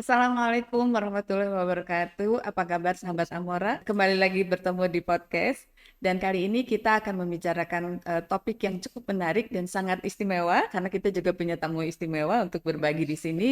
Assalamualaikum warahmatullahi wabarakatuh. Apa kabar sahabat Amora? Kembali lagi bertemu di podcast. Dan kali ini kita akan membicarakan topik yang cukup menarik dan sangat istimewa karena kita juga punya tamu istimewa untuk berbagi di sini.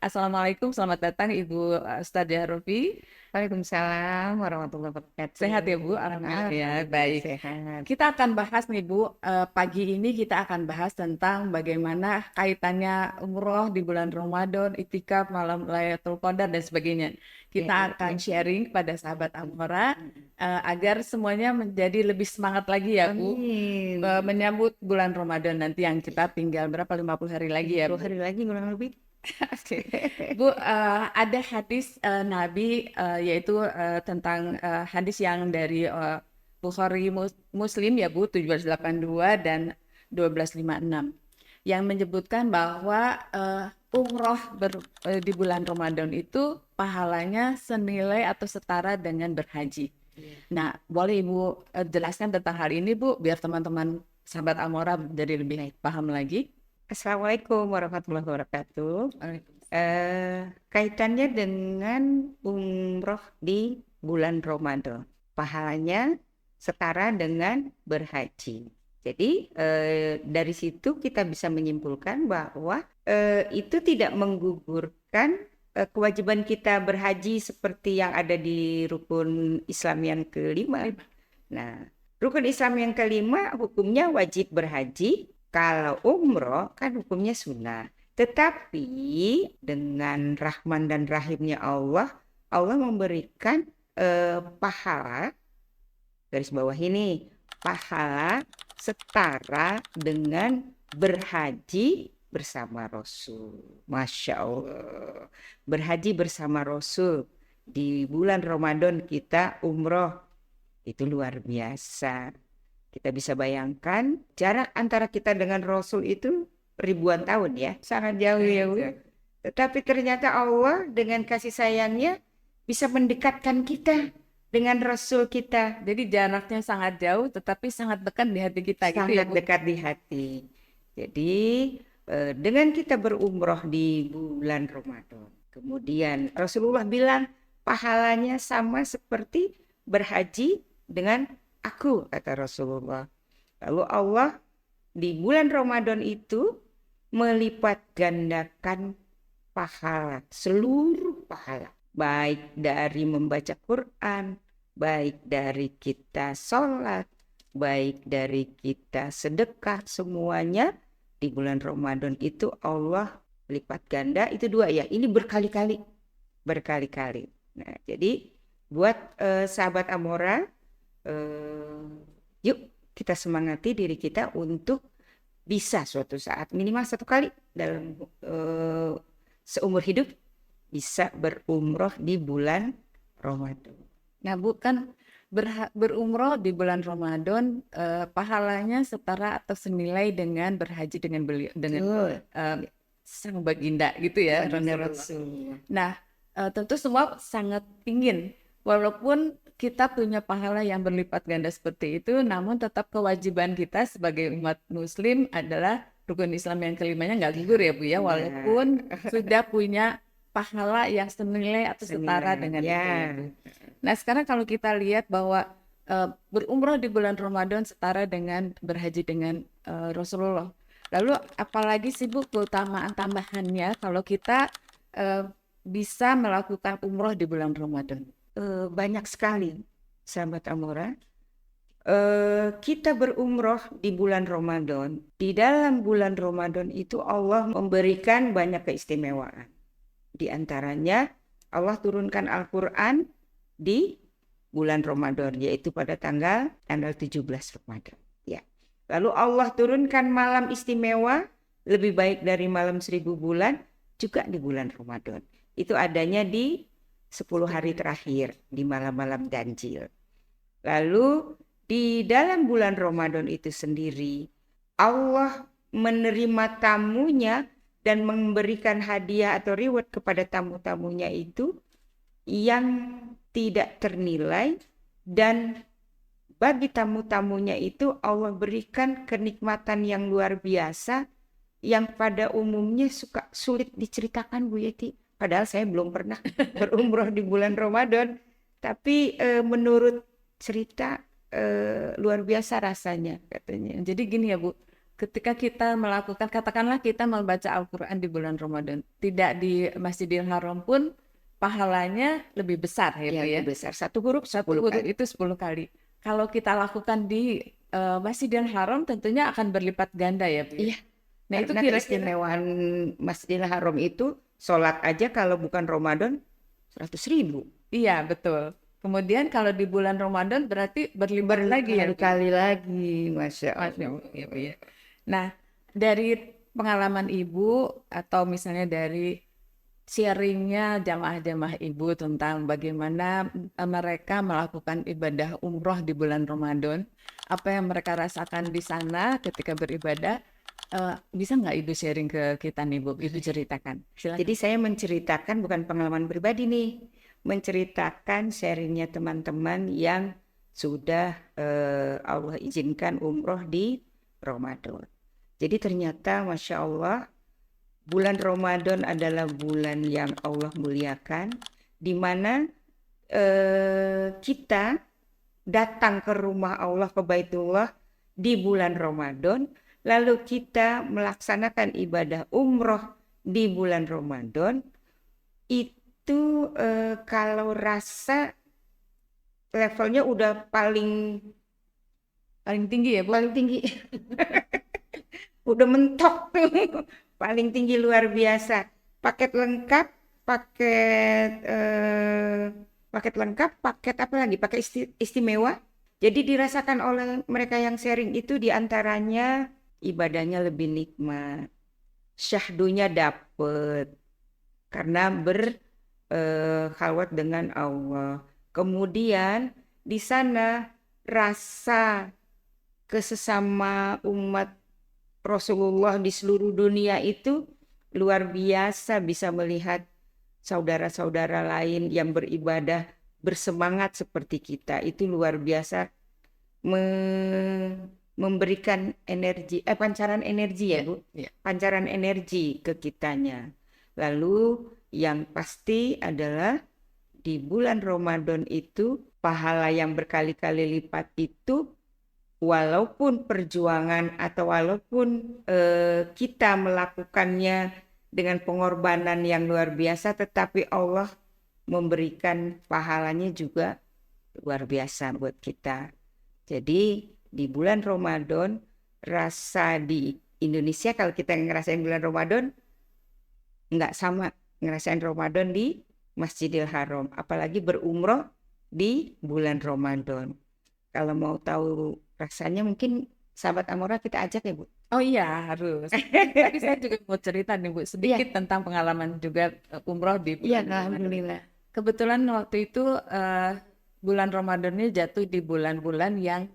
Assalamualaikum, selamat datang Ibu Ustadzah Rofi. Waalaikumsalam warahmatullahi wabarakatuh. Sehat ya Bu? Alhamdulillah ya, Alhamdulillah baik. sehat. Kita akan bahas nih Bu, pagi ini kita akan bahas tentang bagaimana kaitannya umroh di bulan Ramadan, iktikaf, malam Lailatul Qadar dan sebagainya. Ya, Kita ya, akan ya. sharing pada sahabat Amora agar semuanya menjadi lebih semangat lagi ya Bu, Amin. menyambut bulan Ramadan nanti yang kita tinggal berapa 50 hari lagi ya 10 Bu. hari lagi kurang lebih. Oke. Bu, ada hadis Nabi yaitu tentang hadis yang dari Bukhari Muslim ya Bu 1782 dan 1256 yang menyebutkan bahwa umroh di bulan Ramadan itu pahalanya senilai atau setara dengan berhaji. Nah, boleh Ibu jelaskan tentang hal ini Bu biar teman-teman sahabat Amora jadi lebih paham lagi. Assalamualaikum warahmatullahi wabarakatuh. Kaitannya dengan umroh di bulan Ramadan. Pahalanya setara dengan berhaji. Jadi dari situ kita bisa menyimpulkan bahwa itu tidak menggugurkan kewajiban kita berhaji seperti yang ada di rukun Islam yang kelima. Nah, rukun Islam yang kelima hukumnya wajib berhaji. Kalau umroh kan hukumnya sunnah. Tetapi dengan rahman dan rahimnya Allah, Allah memberikan pahala, garis bawah ini, pahala setara dengan berhaji bersama Rasul. Masya Allah. Berhaji bersama Rasul. Di bulan Ramadan kita umroh. Itu luar biasa. Kita bisa bayangkan jarak antara kita dengan Rasul itu ribuan tahun ya. Sangat jauh ya Bu. Tetapi ternyata Allah dengan kasih sayangnya bisa mendekatkan kita dengan Rasul kita. Jadi jaraknya sangat jauh tetapi sangat dekat di hati kita gitu ya Sangat Bu. dekat di hati. Jadi dengan kita berumroh di bulan Ramadan. Kemudian Rasulullah bilang pahalanya sama seperti berhaji dengan aku, kata Rasulullah. Lalu Allah di bulan Ramadan itu melipat gandakan pahala, seluruh pahala. Baik dari membaca Quran, baik dari kita sholat, baik dari kita sedekah, semuanya di bulan Ramadan itu Allah lipat ganda. Itu dua ya, ini berkali-kali. Berkali-kali. Nah, jadi buat sahabat Amora, yuk kita semangati diri kita untuk bisa suatu saat minimal satu kali dalam seumur hidup bisa berumroh di bulan Ramadan. Nah Bu kan berumroh di bulan Ramadan pahalanya setara atau senilai dengan berhaji dengan sang baginda gitu ya Rasulullah. Nah tentu semua sangat ingin walaupun kita punya pahala yang berlipat ganda seperti itu, namun tetap kewajiban kita sebagai umat Muslim adalah rukun Islam yang kelimanya nggak gugur ya Bu ya, walaupun sudah punya pahala yang senilai atau setara dengan itu. Ya, Bu. Nah sekarang kalau kita lihat bahwa berumrah di bulan Ramadan setara dengan berhaji dengan Rasulullah. Lalu apalagi sih Bu keutamaan tambahannya kalau kita bisa melakukan umroh di bulan Ramadan? Banyak sekali, sahabat Amora. Kita berumroh di bulan Ramadan. Di dalam bulan Ramadan itu Allah memberikan banyak keistimewaan. Di antaranya Allah turunkan Al-Quran di bulan Ramadan, yaitu pada tanggal 17 Ramadan. Ya. Lalu Allah turunkan malam istimewa, lebih baik dari malam 1000 bulan, juga di bulan Ramadan. Itu adanya di 10 hari terakhir, di malam-malam ganjil. Lalu di dalam bulan Ramadan itu sendiri, Allah menerima tamunya dan memberikan hadiah atau reward kepada tamu-tamunya itu yang tidak ternilai, dan bagi tamu-tamunya itu Allah berikan kenikmatan yang luar biasa yang pada umumnya sulit diceritakan Bu Yeti. Padahal saya belum pernah berumroh di bulan Ramadan, tapi menurut cerita luar biasa rasanya katanya. Jadi gini ya Bu, ketika kita melakukan, katakanlah kita membaca Al-Quran di bulan Ramadan, tidak di Masjidil Haram pun pahalanya lebih besar gitu Ya, ya. lebih besar. Satu huruf Satu 10 huruf kali. itu 10 kali. Kalau kita lakukan di Masjidil Haram tentunya akan berlipat ganda ya Bu. Iya, Nah itu karena kira-kira, keistimewaan Masjidil Haram itu sholat aja kalau bukan Ramadan 100.000. iya betul. Kemudian kalau di bulan Ramadan berarti berlipat lagi ya Bu. Berkali-kali lagi, Masya Masya Allah. Allah, ya, Bu, ya. Nah, dari pengalaman Ibu atau misalnya dari sharingnya jamaah-jamaah Ibu tentang bagaimana mereka melakukan ibadah umroh di bulan Ramadan, apa yang mereka rasakan di sana ketika beribadah, bisa nggak Ibu sharing ke kita nih Bu? Ibu ceritakan. Silakan. Jadi saya menceritakan bukan pengalaman pribadi nih, menceritakan sharingnya teman-teman yang sudah Allah izinkan umroh di Ramadan. Jadi ternyata Masya Allah bulan Ramadan adalah bulan yang Allah muliakan, di mana kita datang ke rumah Allah, ke Baitullah di bulan Ramadan, lalu kita melaksanakan ibadah umroh di bulan Ramadan, itu kalau rasa levelnya udah paling Tinggi ya Bu? paling tinggi. Udah mentok tuh. Paling tinggi luar biasa. Paket lengkap, paket lengkap, paket apa lagi? Paket istimewa. Jadi dirasakan oleh mereka yang sharing itu diantaranya ibadahnya lebih nikmat, syahdunya dapet karena berkhalwat dengan Allah. Kemudian di sana rasa kesesama umat Rasulullah di seluruh dunia itu luar biasa, bisa melihat saudara-saudara lain yang beribadah bersemangat seperti kita. Itu luar biasa memberikan energi, pancaran energi ya Bu, Ya. pancaran energi ke kitanya. Lalu yang pasti adalah di bulan Ramadan itu pahala yang berkali-kali lipat itu, walaupun perjuangan atau walaupun kita melakukannya dengan pengorbanan yang luar biasa, tetapi Allah memberikan pahalanya juga luar biasa buat kita. Jadi di bulan Ramadan, rasa di Indonesia kalau kita ngerasain bulan Ramadan, nggak sama ngerasain Ramadan di Masjidil Haram, apalagi berumroh di bulan Ramadan. Kalau mau tahu rasanya mungkin sahabat Amora kita ajak ya Bu. Oh iya harus. Tapi saya juga mau cerita nih Bu sedikit tentang pengalaman juga umroh di Iya, bulan Ramadan. alhamdulillah. Kebetulan waktu itu bulan Ramadannya jatuh di bulan-bulan yang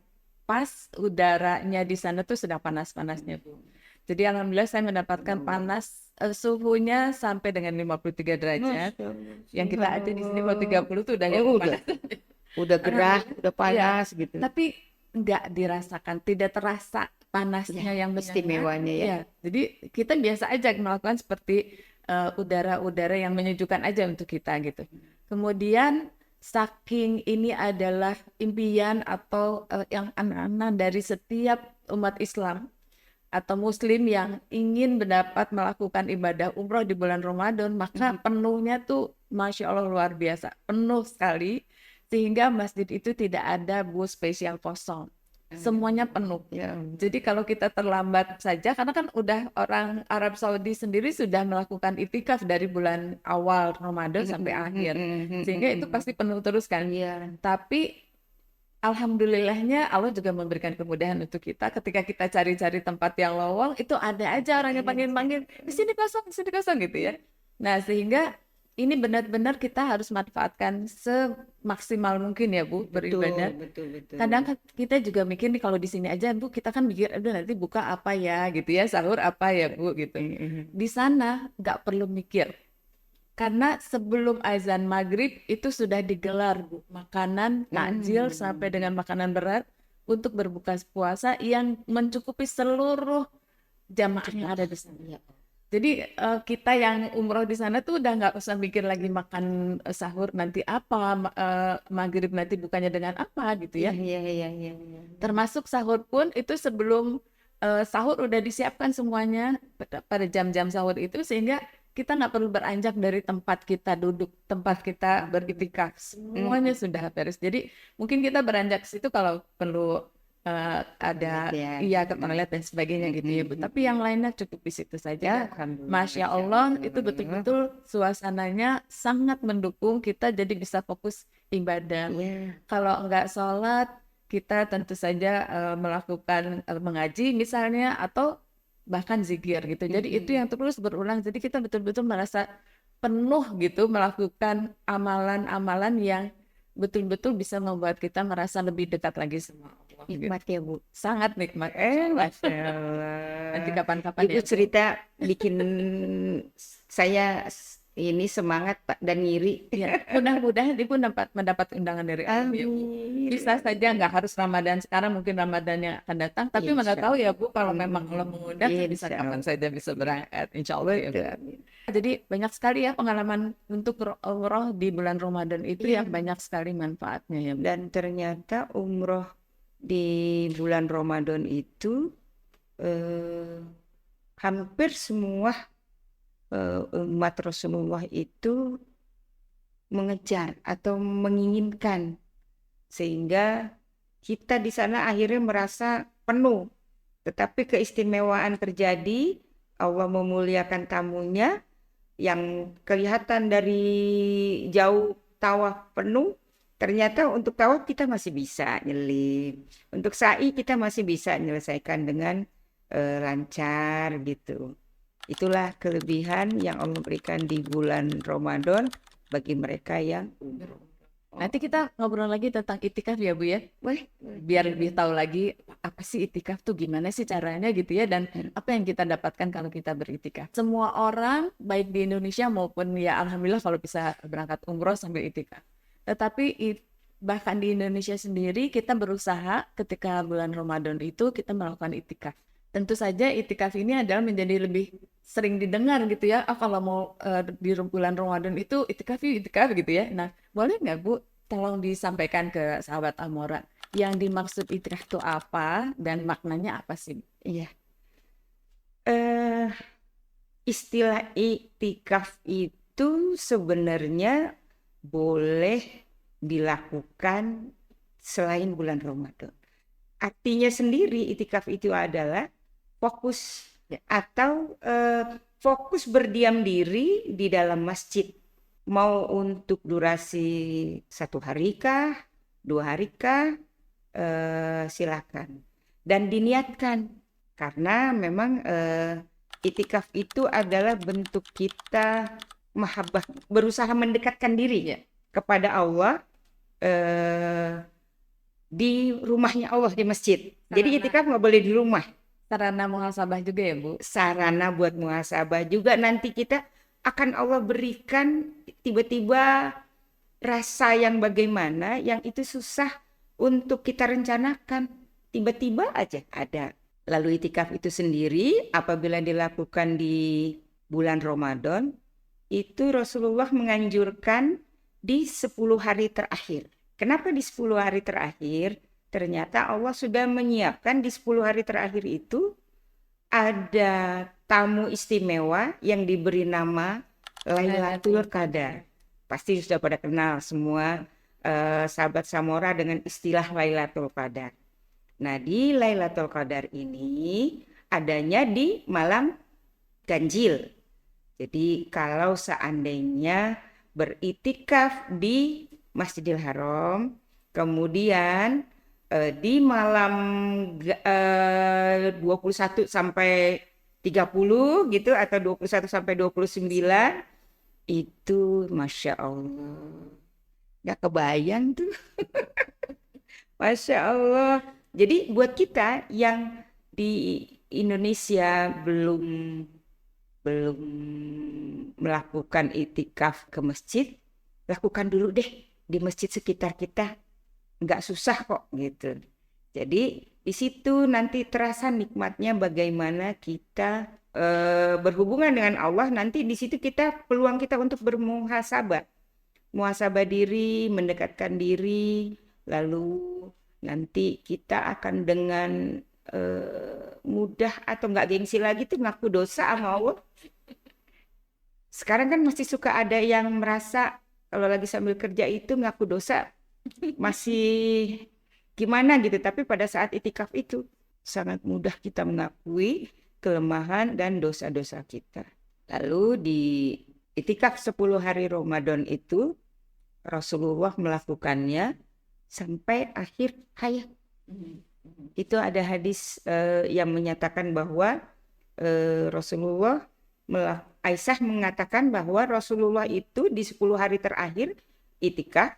pas udaranya di sana tuh sedang panas-panasnya Bu. Jadi alhamdulillah saya mendapatkan panas suhunya sampai dengan 53 derajat. Yang kita ada di sini kalau 30 tuh udah Ya, panas. udah gerah, udah panas gitu. Tapi nggak dirasakan, tidak terasa panasnya yang benar. Istimewanya ya. Ya, jadi kita biasa aja melakukan seperti udara-udara yang menyejukkan aja untuk kita gitu. Kemudian saking ini adalah impian atau yang anak-anak dari setiap umat Islam atau Muslim yang ingin mendapat melakukan ibadah umroh di bulan Ramadan, maka penuhnya tuh Masya Allah luar biasa, penuh sekali, sehingga masjid itu tidak ada bus spesial kosong. Semuanya penuh. Ya. Jadi kalau kita terlambat saja, karena kan udah orang Arab Saudi sendiri sudah melakukan itikaf dari bulan awal Ramadan sampai akhir, sehingga itu pasti penuh terus kan. Iya. Tapi alhamdulillahnya Allah juga memberikan kemudahan untuk kita. Ketika kita cari-cari tempat yang lowong, itu ada aja orang yang panggil-panggil, di sini kosong gitu ya. Nah, sehingga ini benar-benar kita harus manfaatkan semaksimal mungkin ya Bu beribadah. Betul. Kadang kita juga mikir nih kalau di sini aja Bu, kita kan mikir aduh nanti buka apa ya gitu ya, sahur apa ya Bu gitu. Di sana nggak perlu mikir. Karena sebelum azan maghrib itu sudah digelar Bu, makanan takjil sampai dengan makanan berat untuk berbuka puasa yang mencukupi seluruh jamaah yang ada di sana. Jadi kita yang umroh di sana tuh udah nggak usah mikir lagi makan sahur nanti apa, maghrib nanti bukannya dengan apa gitu ya. Iya, iya, iya, iya. Termasuk sahur pun itu sebelum sahur udah disiapkan semuanya pada jam-jam sahur itu, sehingga kita nggak perlu beranjak dari tempat kita duduk, tempat kita beriktikaf. Semuanya sudah beres. Jadi mungkin kita beranjak ke situ kalau perlu ada Ya. ke toilet dan sebagainya gitu ya Bu. Tapi yang lainnya cukup di situ saja. Masya Allah, itu betul-betul suasananya sangat mendukung kita jadi bisa fokus ibadah. Ya. Kalau nggak sholat, kita tentu saja melakukan mengaji misalnya, atau bahkan zikir gitu. Jadi itu yang terus berulang. Jadi kita betul-betul merasa penuh gitu melakukan amalan-amalan yang betul-betul bisa membuat kita merasa lebih dekat lagi sama Allah. Gitu. Nikmat ya Bu. Sangat nikmat. Masya Allah. Nanti kapan-kapan Ibu ya Bu. cerita bikin saya ini semangat Pak dan ngiri. Ya, mudah-mudahan Ibu mendapat undangan dari Allah ya Bu. Amin. Bisa saja nggak harus Ramadan sekarang, mungkin Ramadan yang akan datang. Tapi mana Insya tahu ya Bu, kalau memang Allah mengundang, bisa Insya kapan Allah. saja bisa berangkat. Insya Allah ya Bu. Betul. Jadi banyak sekali ya pengalaman untuk umroh di bulan Ramadan itu yang banyak sekali manfaatnya ya Bu. Dan ternyata umroh di bulan Ramadan itu hampir semua umat Rasulullah itu mengejar atau menginginkan, sehingga kita di sana akhirnya merasa penuh. Tetapi keistimewaan terjadi, Allah memuliakan tamunya yang kelihatan dari jauh tawaf penuh. Ternyata untuk tawaf kita masih bisa nyelip, untuk sa'i kita masih bisa menyelesaikan dengan lancar gitu. Itulah kelebihan yang Allah berikan di bulan Ramadan bagi mereka yang umroh. Nanti kita ngobrol lagi tentang itikaf ya Bu ya. Boleh. Biar lebih tahu lagi apa sih itikaf tuh, gimana sih caranya gitu ya, dan apa yang kita dapatkan kalau kita beritikaf. Semua orang baik di Indonesia maupun ya alhamdulillah kalau bisa berangkat umroh sambil itikaf. Tetapi bahkan di Indonesia sendiri kita berusaha ketika bulan Ramadan itu kita melakukan itikaf. Tentu saja itikaf ini adalah menjadi lebih sering didengar gitu ya. Kalau mau di bulan Ramadan itu itikaf gitu ya. Nah, boleh nggak Bu tolong disampaikan ke sahabat Amora yang dimaksud itikaf itu apa dan maknanya apa sih? Iya. Istilah iktikaf itu sebenarnya boleh dilakukan selain bulan Ramadan. Artinya sendiri iktikaf itu adalah fokus atau fokus berdiam diri di dalam masjid. Mau untuk durasi 1 hari kah, 2 hari kah, silakan. Dan diniatkan, karena memang iktikaf itu adalah bentuk kita mahabbah, berusaha mendekatkan diri kepada Allah di rumahnya Allah, di masjid. Jadi iktikaf nggak boleh di rumah. Sarana muhasabah juga ya Bu? Sarana buat muhasabah juga, nanti kita akan Allah berikan tiba-tiba rasa yang bagaimana yang itu susah untuk kita rencanakan. Tiba-tiba aja ada. Lalu iktikaf itu sendiri apabila dilakukan di bulan Ramadan, itu Rasulullah menganjurkan di 10 hari terakhir. Kenapa di 10 hari terakhir? Ternyata Allah sudah menyiapkan di 10 hari terakhir itu ada tamu istimewa yang diberi nama Lailatul Qadar. Pasti sudah pada kenal semua sahabat Samora dengan istilah Lailatul Qadar. Nah, di Lailatul Qadar ini adanya di malam ganjil. Jadi kalau seandainya beriktikaf di Masjidil Haram, kemudian di malam 21 sampai 30 gitu, atau 21 sampai 29, itu Masya Allah, gak kebayang tuh. Masya Allah. Jadi buat kita yang di Indonesia belum melakukan iktikaf ke masjid, lakukan dulu deh di masjid sekitar kita. Nggak susah kok gitu. Jadi di situ nanti terasa nikmatnya bagaimana kita berhubungan dengan Allah, nanti di situ peluang kita untuk bermuhasabah, muhasabah diri, mendekatkan diri, lalu nanti kita akan dengan mudah atau nggak gengsi lagi tuh ngaku dosa sama Allah. Sekarang kan masih suka ada yang merasa kalau lagi sambil kerja itu ngaku dosa masih gimana gitu, tapi pada saat itikaf itu sangat mudah kita mengakui kelemahan dan dosa-dosa kita. Lalu di itikaf 10 hari Ramadan itu Rasulullah melakukannya sampai akhir hayat. Itu ada hadis yang menyatakan bahwa Rasulullah, Aisyah mengatakan bahwa Rasulullah itu di 10 hari terakhir itikaf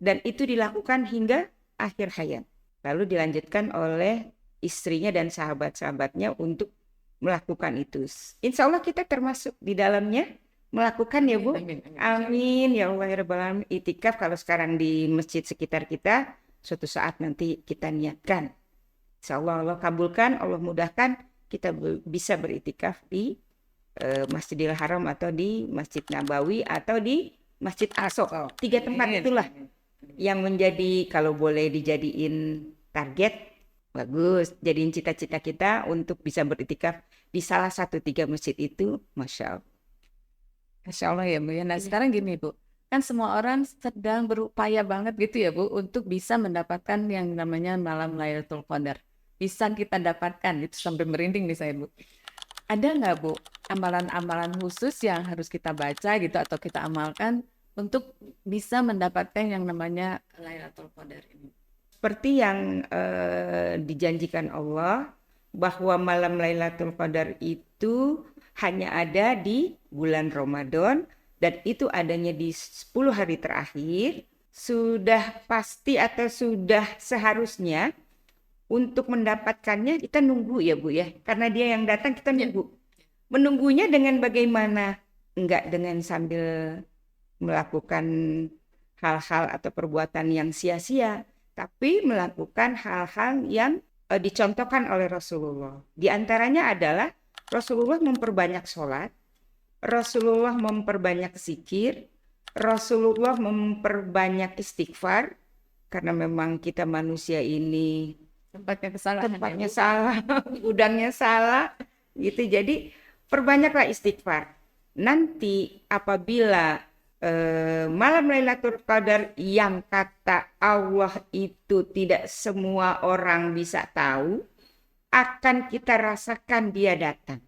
dan itu dilakukan hingga akhir hayat. Lalu dilanjutkan oleh istrinya dan sahabat-sahabatnya untuk melakukan itu. Insya Allah kita termasuk di dalamnya melakukan ya Bu. Amin ya Allah ya Rabbal Alamin. Itikaf kalau sekarang di masjid sekitar kita, suatu saat nanti kita niatkan. Insya Allah Allah kabulkan, Allah mudahkan kita bisa beritikaf di Masjidil Haram atau di Masjid Nabawi atau di Masjid Aqsa. 3 tempat itulah yang menjadi, kalau boleh dijadiin target, bagus. Jadiin cita-cita kita untuk bisa beritikaf di salah satu 3 masjid itu, Masya Allah. Masya Allah ya Bu ya. Nah sekarang gini Bu, kan semua orang sedang berupaya banget gitu ya Bu untuk bisa mendapatkan yang namanya malam Lailatul Qadar. Bisa kita dapatkan, itu sampai merinding nih saya Bu. Ada nggak Bu amalan-amalan khusus yang harus kita baca gitu atau kita amalkan untuk bisa mendapatkan yang namanya Lailatul Qadar ini? Seperti yang dijanjikan Allah bahwa malam Lailatul Qadar itu hanya ada di bulan Ramadan dan itu adanya di 10 hari terakhir. Sudah pasti atau sudah seharusnya untuk mendapatkannya kita nunggu ya Bu ya. Karena dia yang datang kita nunggu. Menunggunya dengan bagaimana? Enggak dengan sambil melakukan hal-hal atau perbuatan yang sia-sia, tapi melakukan hal-hal yang dicontohkan oleh Rasulullah. Di antaranya adalah Rasulullah memperbanyak sholat, Rasulullah memperbanyak zikir, Rasulullah memperbanyak istighfar, karena memang kita manusia ini tempatnya salah, gudangnya salah, gitu. Jadi perbanyaklah istighfar. Nanti apabila malam Lailatul Qadar yang kata Allah itu tidak semua orang bisa tahu, akan kita rasakan dia datang.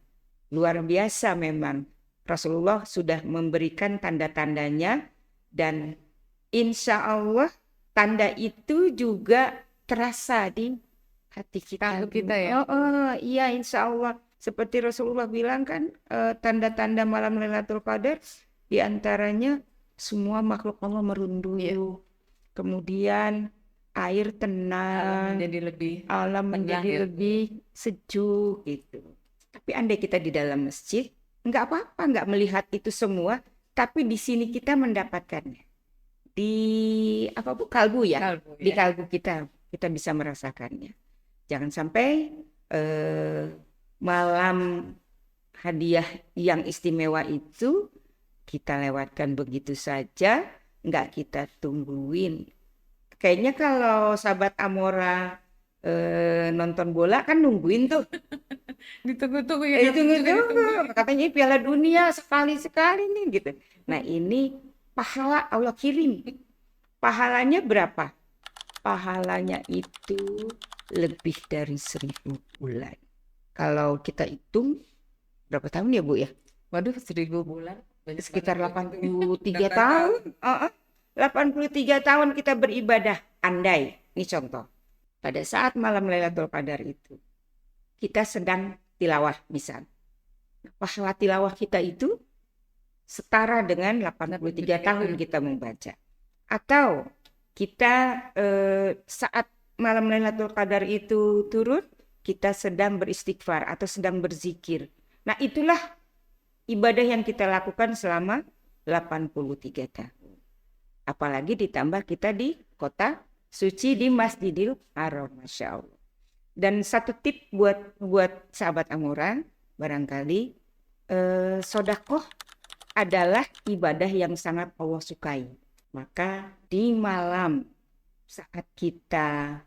Luar biasa memang. Rasulullah sudah memberikan tanda-tandanya dan insya Allah tanda itu juga terasa di hati kita. Ya. Iya insya Allah. Seperti Rasulullah bilang kan, tanda-tanda malam Lailatul Qadar diantaranya semua makhluk Allah merunduk. Kemudian air tenang, alam menjadi lebih sejuk gitu. Tapi andai kita di dalam masjid, nggak apa-apa nggak melihat itu semua, tapi di sini kita mendapatkannya. Di kalbu ya, di kalbu kita bisa merasakannya. Jangan sampai malam hadiah yang istimewa itu kita lewatkan begitu saja, nggak kita tungguin. Kayaknya kalau sahabat Amora nonton bola kan nungguin tuh. Ditunggu-tunggu ya. Ditunggu-tunggu. Katanya Piala Dunia sekali-sekali nih gitu. Nah ini pahala Allah kirim. Pahalanya berapa? Pahalanya itu lebih dari 1000 bulan. Kalau kita hitung berapa tahun ya Bu ya? Waduh 1000 bulan. Sekitar 83 tahun. 83 tahun kita beribadah. Andai, ini contoh. Pada saat malam Lailatul Qadar itu, kita sedang tilawah misal. Pahala tilawah kita itu setara dengan 83 tahun kita membaca. Atau kita saat malam Lailatul Qadar itu turun, kita sedang beristighfar atau sedang berzikir. Nah itulah ibadah yang kita lakukan selama 83 tahun. Apalagi ditambah kita di kota suci di Masjidil Haram, Masya Allah. Dan satu tip buat sahabat Amora, barangkali sodakoh adalah ibadah yang sangat Allah sukai. Maka di malam saat kita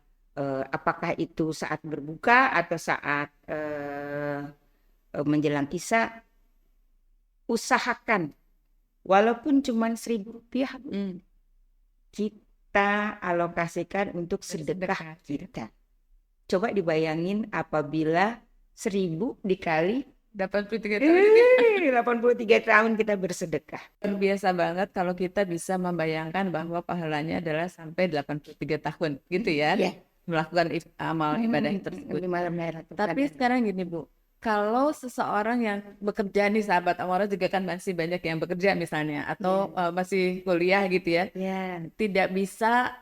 apakah itu saat berbuka atau saat menjelang isya, usahakan walaupun cuma Rp1.000 kita alokasikan untuk sedekah kita. Coba dibayangin apabila 1.000 dikali 83 tahun ini 83 tahun kita bersedekah. luar biasa banget kalau kita bisa membayangkan bahwa pahalanya adalah sampai 83 tahun gitu ya. Iya. Melakukan amal ibadah tersebut. Di malam Lailatul Tapi Qadar. sekarang gini Bu, kalau seseorang yang bekerja nih sahabat Amara juga kan masih banyak yang bekerja misalnya atau masih kuliah gitu ya, Ya, tidak bisa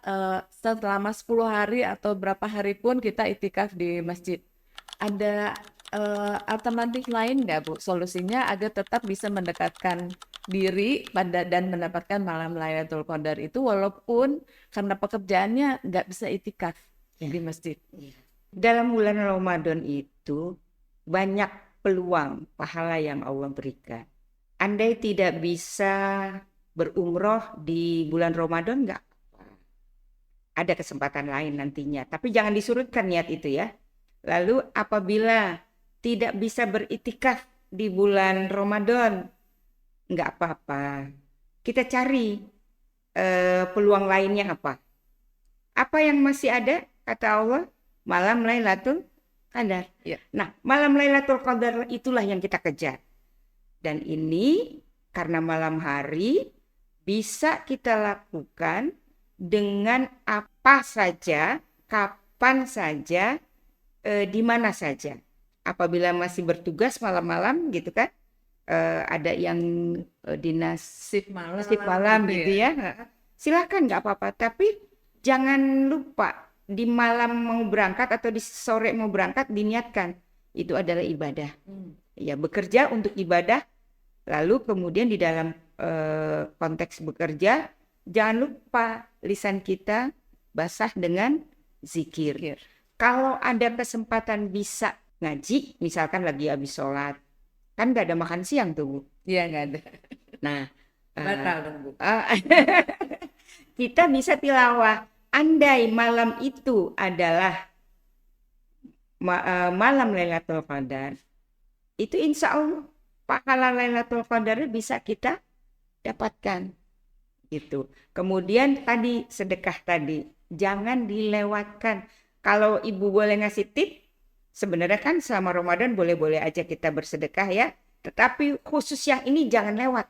selama 10 hari atau berapa hari pun kita itikaf di masjid. Ada alternatif lain nggak Bu solusinya agar tetap bisa mendekatkan diri pada dan mendapatkan malam Lailatul Qadar itu walaupun karena pekerjaannya nggak bisa itikaf di masjid. dalam bulan Ramadan itu banyak peluang pahala yang Allah berikan. Andai tidak bisa berumroh di bulan Ramadan, nggak apa-apa. Ada kesempatan lain nantinya. Tapi jangan disurutkan niat itu ya. Lalu apabila tidak bisa beritikaf di bulan Ramadan, nggak apa-apa. Kita cari peluang lainnya apa. Apa yang masih ada? Kata Allah, malam Lailatul Qadar. Ya. Nah, malam Lailatul Qadar itulah yang kita kejar. Dan ini karena malam hari bisa kita lakukan dengan apa saja, kapan saja, di mana saja. Apabila masih bertugas malam-malam gitu kan, ada yang dinas Shift malam, gitu ya. Silakan nggak apa-apa, tapi jangan lupa di malam mau berangkat atau di sore mau berangkat diniatkan itu adalah ibadah. Ya, bekerja untuk ibadah. Lalu kemudian di dalam konteks bekerja jangan lupa lisan kita basah dengan zikir. Kalau ada kesempatan bisa ngaji, misalkan lagi habis sholat, kan nggak ada makan siang tuh Bu. Iya nggak ada. Nah, Batal dong Bu. kita bisa tilawah. Andai malam itu adalah malam Lailatul Qadar, itu insya Allah pahala Lailatul Qadar bisa kita dapatkan. Gitu. Kemudian tadi sedekah tadi, jangan dilewatkan. Kalau Ibu boleh ngasih tip, sebenarnya kan selama Ramadan boleh-boleh aja kita bersedekah ya. Tetapi khusus yang ini jangan lewat.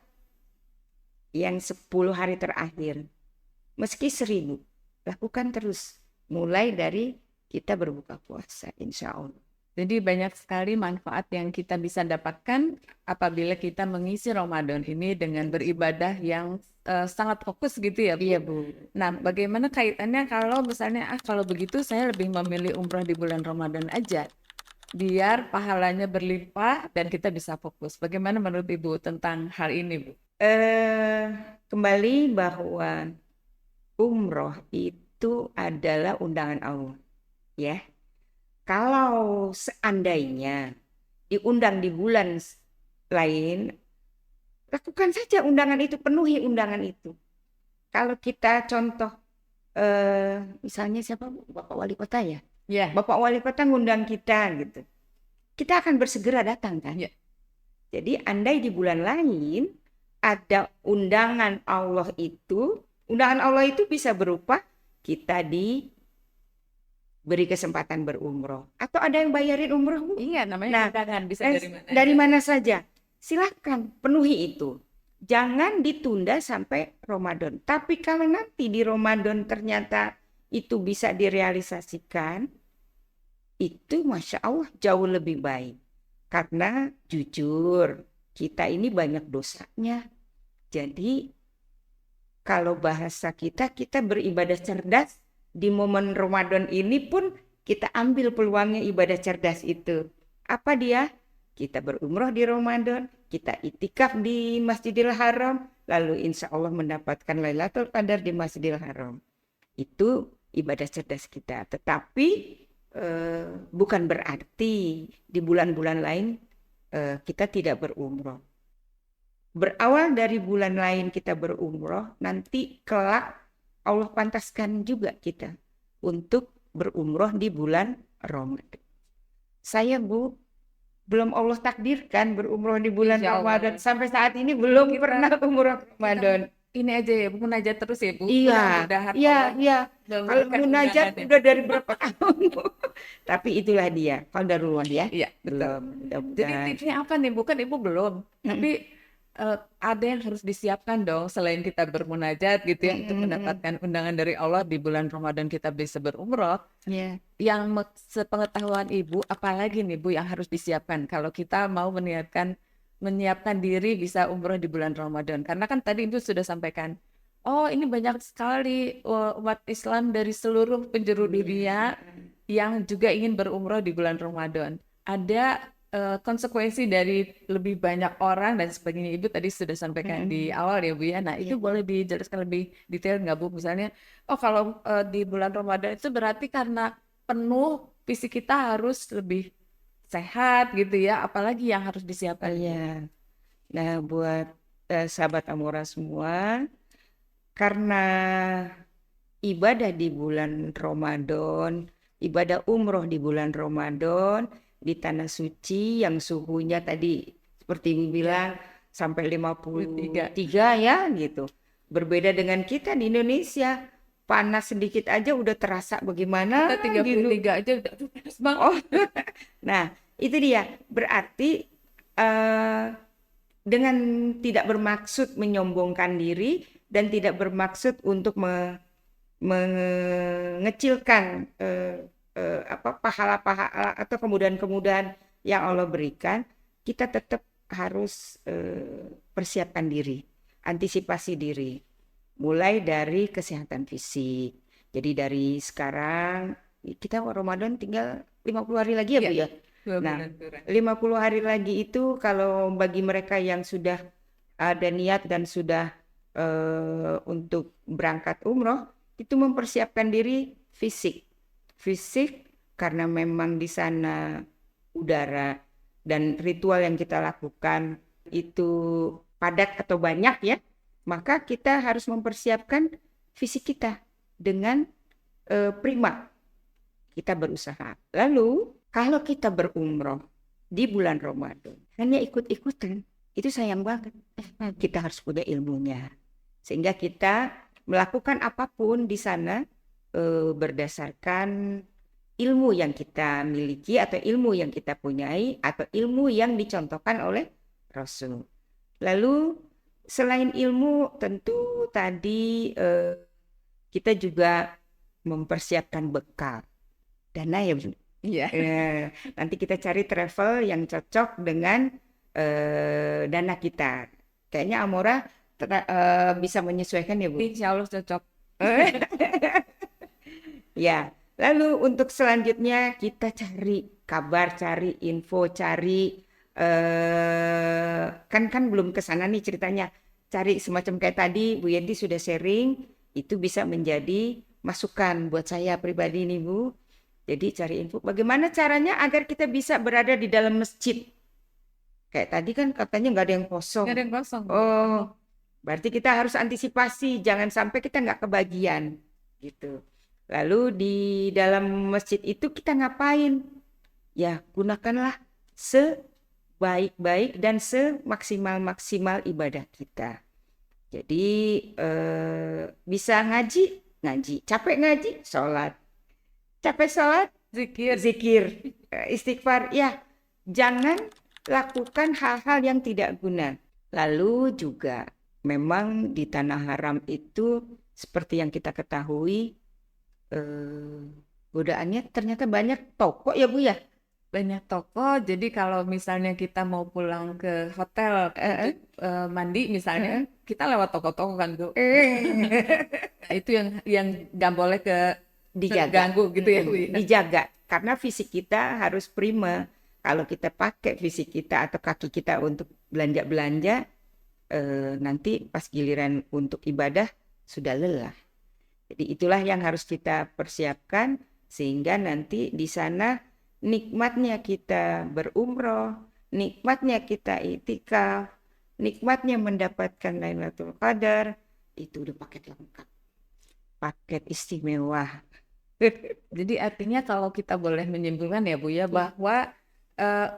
Yang 10 hari terakhir. Meski 1.000. Lakukan terus. Mulai dari kita berbuka puasa insya Allah. Jadi banyak sekali manfaat yang kita bisa dapatkan apabila kita mengisi Ramadan ini dengan beribadah yang sangat fokus gitu ya Bu. Iya Bu. Nah, bagaimana kaitannya kalau misalnya kalau begitu saya lebih memilih umroh di bulan Ramadan aja biar pahalanya berlimpah dan kita bisa fokus. Bagaimana menurut Ibu tentang hal ini Bu? Kembali bahwa umroh itu adalah undangan Allah. Ya. Kalau seandainya diundang di bulan lain, lakukan saja undangan itu, penuhi undangan itu. Kalau kita contoh, misalnya siapa? Bapak Wali Kota ya? Ya. Bapak Wali Kota ngundang kita gitu. Kita akan bersegera datang kan? Ya. Jadi andai di bulan lain ada undangan Allah itu bisa berupa kita beri kesempatan berumroh. Atau ada yang bayarin umroh Bu? Iya, namanya undangan bisa dari mana? Dari mana saja. Silahkan penuhi itu. Jangan ditunda sampai Ramadan. Tapi kalau nanti di Ramadan ternyata itu bisa direalisasikan, itu Masya Allah jauh lebih baik. Karena jujur, kita ini banyak dosanya. Jadi kalau bahasa kita beribadah cerdas. Di momen Ramadan ini pun kita ambil peluangnya ibadah cerdas itu. Apa dia? Kita berumroh di Ramadan, kita itikaf di Masjidil Haram, lalu insya Allah mendapatkan Lailatul Qadar di Masjidil Haram. Itu ibadah cerdas kita. Tetapi bukan berarti di bulan-bulan lain kita tidak berumroh. Berawal dari bulan lain kita berumroh, nanti kelak Allah pantaskan juga kita untuk berumroh di bulan Ramadan. Saya Bu, belum Allah takdirkan berumroh di bulan Insya Allah. Ramadan. Sampai saat ini belum Kita- pernah umroh Ramadan. Ini aja ya, Bu, munajat terus ya, Bu. Iya, Mudah-mudahan iya, Allah iya. Kalau memberikan munajat undangannya. udah dari berapa tahun, Bu? Tapi itulah dia, qadarullah ya. Iya, betul. Belum, Jadi mudah-mudahan. tipsnya apa nih? Bukan Ibu belum, tapi ada yang harus disiapkan dong selain kita bermunajat gitu ya untuk mendapatkan undangan dari Allah di bulan Ramadan kita bisa berumroh. Ya. Yang sepengetahuan Ibu, apalagi nih Bu yang harus disiapkan kalau kita mau menyiapkan diri bisa umroh di bulan Ramadan. Karena kan tadi Ibu sudah sampaikan, oh ini banyak sekali umat Islam dari seluruh penjuru dunia yang juga ingin berumroh di bulan Ramadan. Ada konsekuensi dari lebih banyak orang dan sebagainya. Ibu tadi sudah sampaikan di awal ya Bu ya. Nah itu boleh dijelaskan lebih detail nggak Bu? Misalnya, oh kalau di bulan Ramadan itu berarti karena penuh fisik kita harus lebih sehat gitu ya. Apalagi yang harus disiapkan? Iya. Nah, buat sahabat Amora semua, karena ibadah di bulan Ramadan, ibadah umroh di bulan Ramadan, di tanah suci yang suhunya tadi seperti Ibu bilang sampai 53 ya gitu. Berbeda dengan kita di Indonesia, panas sedikit aja udah terasa bagaimana Kita 33 gitu. aja udah aduh, panas banget. Oh, nah itu dia. Berarti dengan tidak bermaksud menyombongkan diri dan tidak bermaksud untuk mengecilkan pahala-pahala atau kemudahan-kemudahan yang Allah berikan, kita tetap harus persiapkan diri, antisipasi diri, mulai dari kesehatan fisik. Jadi dari sekarang kita Ramadan tinggal 50 hari lagi ya Bu ya. Nah, 50 hari lagi itu kalau bagi mereka yang sudah ada niat dan sudah untuk berangkat umroh, itu mempersiapkan diri fisik karena memang di sana udara dan ritual yang kita lakukan itu padat atau banyak ya, maka kita harus mempersiapkan fisik kita dengan prima. Kita berusaha. Lalu kalau kita berumroh di bulan Ramadan hanya ikut-ikutan, itu sayang banget. Kita harus punya ilmunya sehingga kita melakukan apapun di sana berdasarkan ilmu yang kita miliki atau ilmu yang kita punyai atau ilmu yang dicontohkan oleh Rasul. Lalu selain ilmu tentu tadi kita juga mempersiapkan bekal dana ya Bu. Iya. Nanti kita cari travel yang cocok dengan dana kita. Kayaknya Amora bisa menyesuaikan ya Bu. Insya Allah cocok. Ya, lalu untuk selanjutnya kita cari kabar, cari info, cari kan belum ke sana nih ceritanya. Cari semacam kayak tadi Bu Yenti sudah sharing, itu bisa menjadi masukan buat saya pribadi nih Bu. Jadi cari info bagaimana caranya agar kita bisa berada di dalam masjid. Kayak tadi kan katanya nggak ada yang kosong. Nggak ada yang kosong. Oh, berarti kita harus antisipasi, jangan sampai kita nggak kebagian gitu. Lalu di dalam masjid itu kita ngapain? Ya, gunakanlah sebaik-baik dan semaksimal-maksimal ibadah kita. Jadi bisa ngaji, capek ngaji, sholat. Capek sholat, zikir, istighfar. Ya, jangan lakukan hal-hal yang tidak guna. Lalu juga memang di tanah haram itu seperti yang kita ketahui godaannya ternyata banyak toko ya Bu ya. Banyak toko, jadi kalau misalnya kita mau pulang ke hotel mandi misalnya, kita lewat toko-toko kan Bu. Nah, itu yang nggak boleh terganggu gitu ya Bu. Dijaga karena fisik kita harus prima. Kalau kita pakai fisik kita atau kaki kita untuk belanja-belanja, nanti pas giliran untuk ibadah sudah lelah. Jadi itulah yang harus kita persiapkan sehingga nanti di sana nikmatnya kita berumroh, nikmatnya kita iktikaf, nikmatnya mendapatkan Lailatul Qadar, itu udah paket lengkap, paket istimewa. Jadi artinya kalau kita boleh menyimpulkan ya Bu ya, bahwa eh,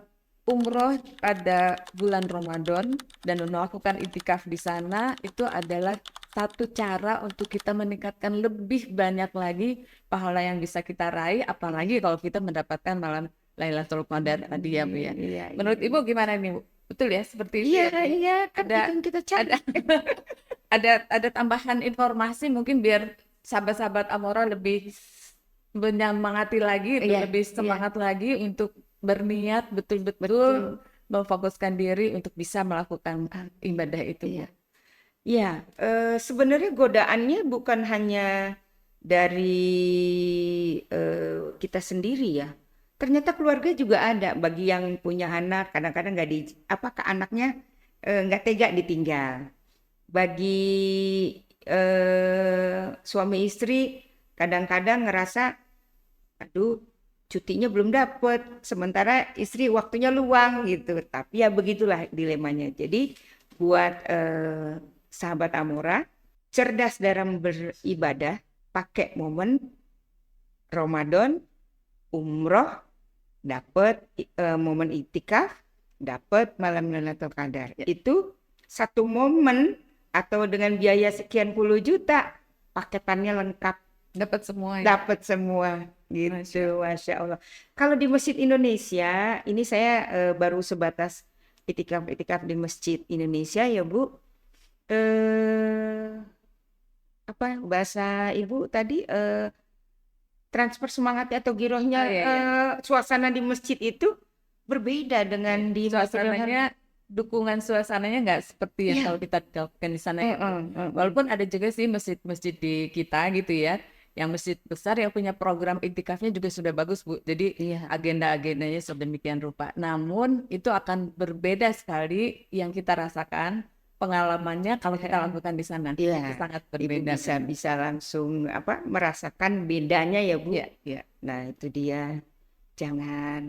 umroh pada bulan Ramadan dan melakukan iktikaf di sana itu adalah satu cara untuk kita meningkatkan lebih banyak lagi pahala yang bisa kita raih, apalagi kalau kita mendapatkan malam Lailatul Qadar tadi ya Bu ya. Iya, Menurut Ibu gimana nih Bu? Betul ya seperti itu iya, ya Bu? iya, kan Ada itu yang kita cari. ada ada tambahan informasi mungkin biar sahabat-sahabat Amora lebih menyemangati lagi, Iya, lebih iya, semangat lagi untuk berniat betul. betul-betul memfokuskan diri untuk bisa melakukan ibadah itu, Bu. Iya, iya. Sebenarnya godaannya bukan hanya dari kita sendiri ya. Ternyata keluarga juga ada. Bagi yang punya anak, kadang-kadang nggak di, apakah anaknya nggak tega ditinggal. Bagi suami istri, kadang-kadang ngerasa, aduh, cutinya belum dapet, sementara istri waktunya luang gitu. Tapi ya begitulah dilemanya. Jadi buat sahabat Amora, cerdas dalam beribadah, pakai momen Ramadan, umroh, dapat momen iktikaf, dapat malam Lailatul Qadar. Itu satu momen atau dengan biaya sekian puluh juta, paketannya lengkap. Dapat semua ya. Dapat semua Masya gitu, Masya Allah. Kalau di Masjid Indonesia, ini saya baru sebatas itikaf di Masjid Indonesia ya Bu. Eh, apa bahasa Ibu tadi transfer semangatnya atau girohnya Oh, iya, iya. suasana di masjid itu berbeda dengan di Suasananya, dukungan suasananya nggak seperti yang Iya. kalau kita lakukan di sana ya, Bu. Walaupun ada juga sih masjid-masjid di kita gitu ya, yang masjid besar yang punya program iktikafnya juga sudah bagus Bu. Jadi Iya. agenda-agendanya sedemikian rupa. Namun itu akan berbeda sekali yang kita rasakan pengalamannya kalau kita lakukan di sana. Iya, Itu sangat Ibu berbeda. bisa langsung merasakan bedanya ya Bu. Iya, iya. Nah itu dia, jangan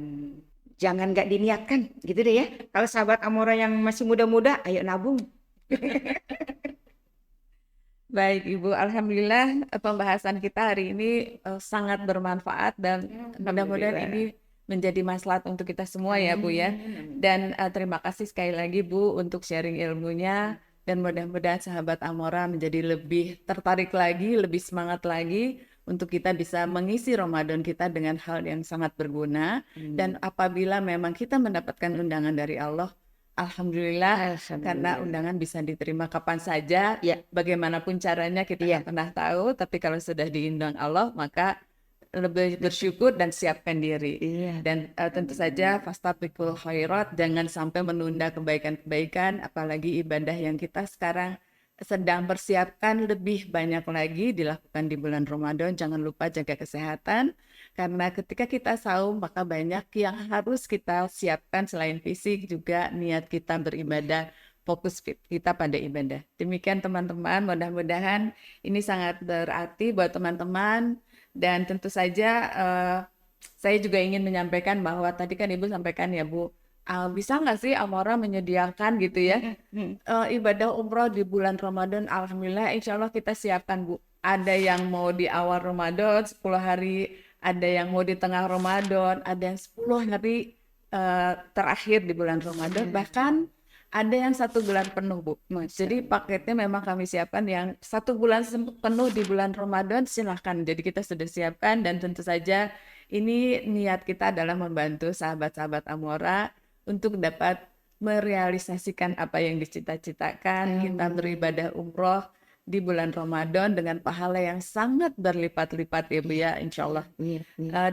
jangan nggak diniatkan gitu deh ya. Kalau sahabat Amora yang masih muda-muda, ayo nabung. Baik Ibu, Alhamdulillah pembahasan kita hari ini sangat bermanfaat dan mudah-mudahan ini menjadi maslahat untuk kita semua ya Bu ya. Dan terima kasih sekali lagi Bu untuk sharing ilmunya dan mudah-mudahan sahabat Amora menjadi lebih tertarik lagi, lebih semangat lagi untuk kita bisa mengisi Ramadan kita dengan hal yang sangat berguna. Dan apabila memang kita mendapatkan undangan dari Allah, Alhamdulillah, karena undangan bisa diterima kapan saja, Ya. bagaimanapun caranya kita Iya. nggak pernah tahu, tapi kalau sudah diundang Allah, maka lebih bersyukur dan siapkan diri. Iya. Dan tentu saja fastabiqul khairat, jangan sampai menunda kebaikan-kebaikan, apalagi ibadah yang kita sekarang sedang persiapkan lebih banyak lagi dilakukan di bulan Ramadan. Jangan lupa jaga kesehatan, karena ketika kita saum maka banyak yang harus kita siapkan selain fisik, juga niat kita beribadah, fokus kita pada ibadah. Demikian teman-teman, mudah-mudahan ini sangat berarti buat teman-teman. Dan tentu saja saya juga ingin menyampaikan bahwa tadi kan Ibu sampaikan ya Bu, bisa nggak sih Amora menyediakan gitu ya ibadah umroh di bulan Ramadan? Alhamdulillah, insya Allah kita siapkan Bu. Ada yang mau di awal Ramadan 10 hari, ada yang mau di tengah Ramadan, ada yang 10 hari terakhir di bulan Ramadan, bahkan ada yang 1 bulan penuh Bu. Jadi paketnya memang kami siapkan yang 1 bulan penuh di bulan Ramadan, silahkan. Jadi kita sudah siapkan dan tentu saja ini niat kita adalah membantu sahabat-sahabat Amora untuk dapat merealisasikan apa yang dicita-citakan, kita beribadah umroh di bulan Ramadan dengan pahala yang sangat berlipat-lipat ya Bu ya, insya Allah.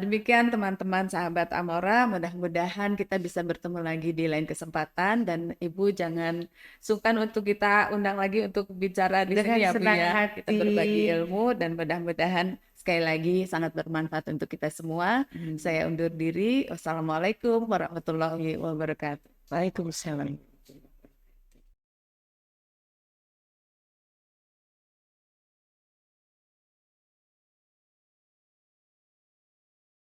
Demikian teman-teman sahabat Amora, mudah-mudahan kita bisa bertemu lagi di lain kesempatan, dan Ibu jangan sungkan untuk kita undang lagi untuk bicara di sini ya Bu ya. Kita berbagi ilmu dan mudah-mudahan sekali lagi sangat bermanfaat untuk kita semua. Saya undur diri. Wassalamualaikum warahmatullahi wabarakatuh. Waalaikumsalam.